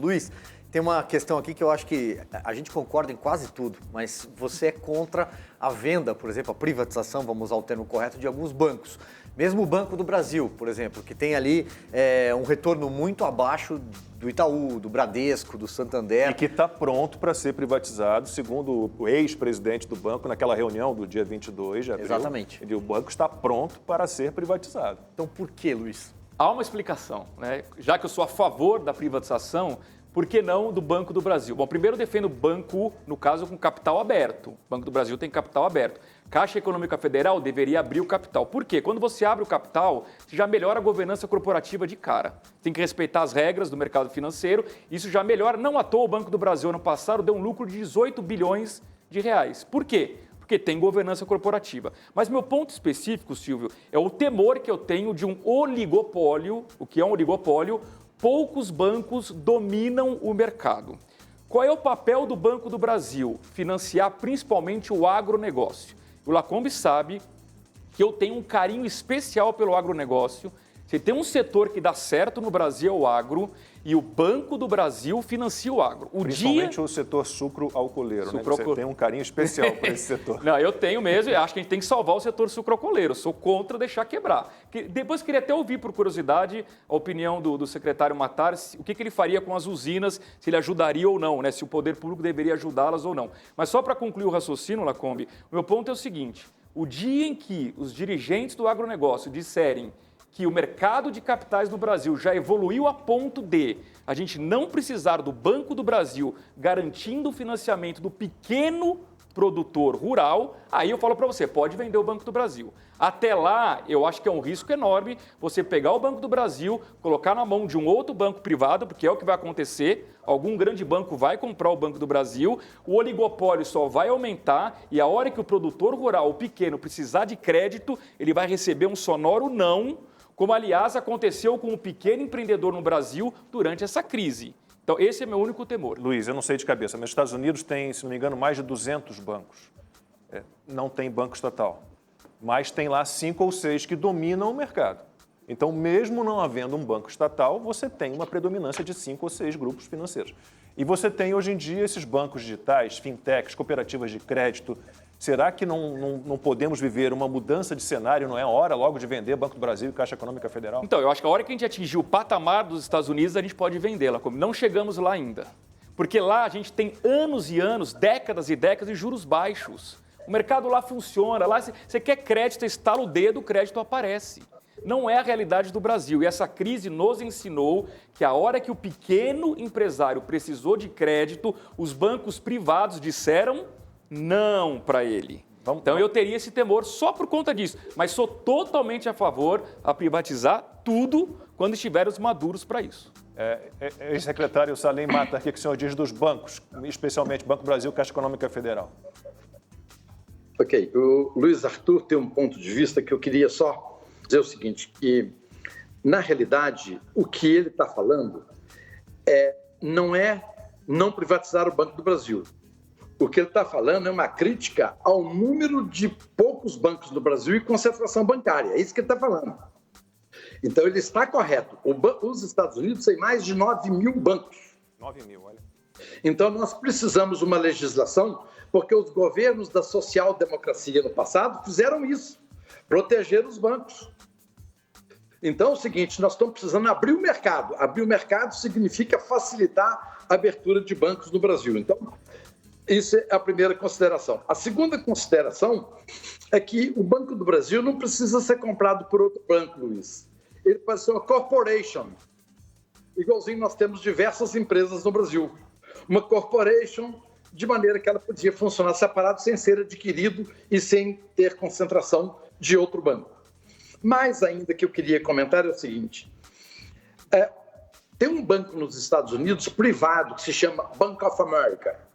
Luiz, tem uma questão aqui que eu acho que a gente concorda em quase tudo, mas você é contra a venda, por exemplo, a privatização, vamos usar o termo correto, de alguns bancos. Mesmo o Banco do Brasil, por exemplo, que tem ali um retorno muito abaixo do Itaú, do Bradesco, do Santander. E que está pronto para ser privatizado, segundo o ex-presidente do banco, naquela reunião do dia 22 de abril. Exatamente. O banco está pronto para ser privatizado. Então, por que, Luiz? Há uma explicação, né? Já que eu sou a favor da privatização, por que não do Banco do Brasil? Bom, primeiro eu defendo o banco, no caso, com capital aberto. O Banco do Brasil tem capital aberto. Caixa Econômica Federal deveria abrir o capital. Por quê? Quando você abre o capital, você já melhora a governança corporativa de cara. Tem que respeitar as regras do mercado financeiro. Isso já melhora. Não à toa, o Banco do Brasil, ano passado, deu um lucro de 18 bilhões de reais. Por quê? Porque tem governança corporativa. Mas meu ponto específico, Silvio, é o temor que eu tenho de um oligopólio. O que é um oligopólio? Poucos bancos dominam o mercado. Qual é o papel do Banco do Brasil? Financiar principalmente o agronegócio. O Lacombe sabe que eu tenho um carinho especial pelo agronegócio. Se tem um setor que dá certo no Brasil é o agro, e o Banco do Brasil financia o agro. Principalmente o setor sucro-alcooleiro, né? Você tem um carinho especial por esse setor. Não, eu tenho mesmo e acho que a gente tem que salvar o setor sucro-alcooleiro. Sou contra deixar quebrar. Depois queria até ouvir, por curiosidade, a opinião do secretário Matar, o que ele faria com as usinas, se ele ajudaria ou não, né? Se o poder público deveria ajudá-las ou não. Mas só para concluir o raciocínio, Lacombe, o meu ponto é o seguinte: o dia em que os dirigentes do agronegócio disserem que o mercado de capitais no Brasil já evoluiu a ponto de a gente não precisar do Banco do Brasil garantindo o financiamento do pequeno produtor rural, aí eu falo para você, pode vender o Banco do Brasil. Até lá, eu acho que é um risco enorme você pegar o Banco do Brasil, colocar na mão de um outro banco privado, porque é o que vai acontecer, algum grande banco vai comprar o Banco do Brasil, o oligopólio só vai aumentar e a hora que o produtor rural, o pequeno, precisar de crédito, ele vai receber um sonoro não, como, aliás, aconteceu com o pequeno empreendedor no Brasil durante essa crise. Então, esse é meu único temor. Luiz, eu não sei de cabeça, mas os Estados Unidos têm, se não me engano, mais de 200 bancos. Não tem banco estatal, mas tem lá 5 ou 6 que dominam o mercado. Então, mesmo não havendo um banco estatal, você tem uma predominância de 5 ou 6 grupos financeiros. E você tem, hoje em dia, esses bancos digitais, fintechs, cooperativas de crédito. Será que não podemos viver uma mudança de cenário? Não é a hora logo de vender Banco do Brasil e Caixa Econômica Federal? Então, eu acho que a hora que a gente atingir o patamar dos Estados Unidos, a gente pode vendê-la. Não chegamos lá ainda. Porque lá a gente tem anos e anos, décadas e décadas de juros baixos. O mercado lá funciona. Lá você quer crédito, você estala o dedo, o crédito aparece. Não é a realidade do Brasil. E essa crise nos ensinou que a hora que o pequeno empresário precisou de crédito, os bancos privados disseram não para ele. Então eu teria esse temor só por conta disso. Mas sou totalmente a favor a privatizar tudo quando estivermos maduros para isso. Ex-secretário Salem Matar, o que o senhor diz dos bancos, especialmente Banco do Brasil e Caixa Econômica Federal? Ok, o Luiz Arthur tem um ponto de vista que eu queria só dizer o seguinte, que na realidade o que ele está falando não é não privatizar o Banco do Brasil. O que ele está falando é uma crítica ao número de poucos bancos no Brasil e concentração bancária. É isso que ele está falando. Então, ele está correto. Os Estados Unidos têm mais de 9 mil bancos. 9 mil, olha. Então, nós precisamos de uma legislação, porque os governos da social-democracia no passado fizeram isso, proteger os bancos. Então, é o seguinte, nós estamos precisando abrir o mercado. Abrir o mercado significa facilitar a abertura de bancos no Brasil. Então, isso é a primeira consideração. A segunda consideração é que o Banco do Brasil não precisa ser comprado por outro banco, Luiz. Ele pode ser uma corporation. Igualzinho nós temos diversas empresas no Brasil. Uma corporation de maneira que ela podia funcionar separado sem ser adquirido e sem ter concentração de outro banco. Mais ainda que eu queria comentar é o seguinte. Tem um banco nos Estados Unidos privado que se chama Bank of America.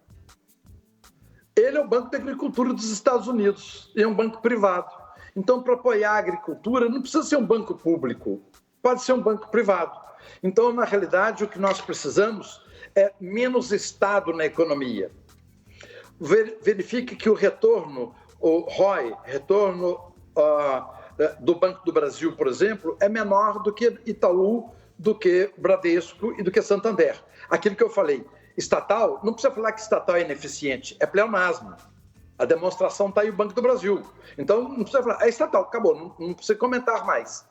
Ele é o Banco da Agricultura dos Estados Unidos e é um banco privado. Então, para apoiar a agricultura, não precisa ser um banco público, pode ser um banco privado. Então, na realidade, o que nós precisamos é menos Estado na economia. Verifique que o retorno, o ROI, retorno do Banco do Brasil, por exemplo, é menor do que Itaú, do que Bradesco e do que Santander. aquilo que eu falei, estatal, não precisa falar que estatal é ineficiente, é pleonasmo. A demonstração está aí o Banco do Brasil. Então, não precisa falar, é estatal, acabou, não precisa comentar mais.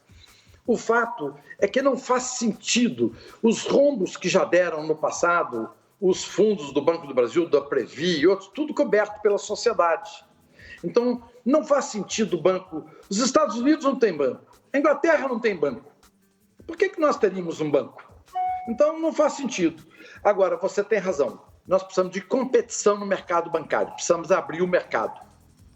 O fato é que não faz sentido os rombos que já deram no passado, os fundos do Banco do Brasil, da Previ e outros, tudo coberto pela sociedade. Então, não faz sentido o banco. Os Estados Unidos não têm banco, a Inglaterra não tem banco. Por que nós teríamos um banco? Então, não faz sentido. Agora, você tem razão. Nós precisamos de competição no mercado bancário, precisamos abrir o mercado.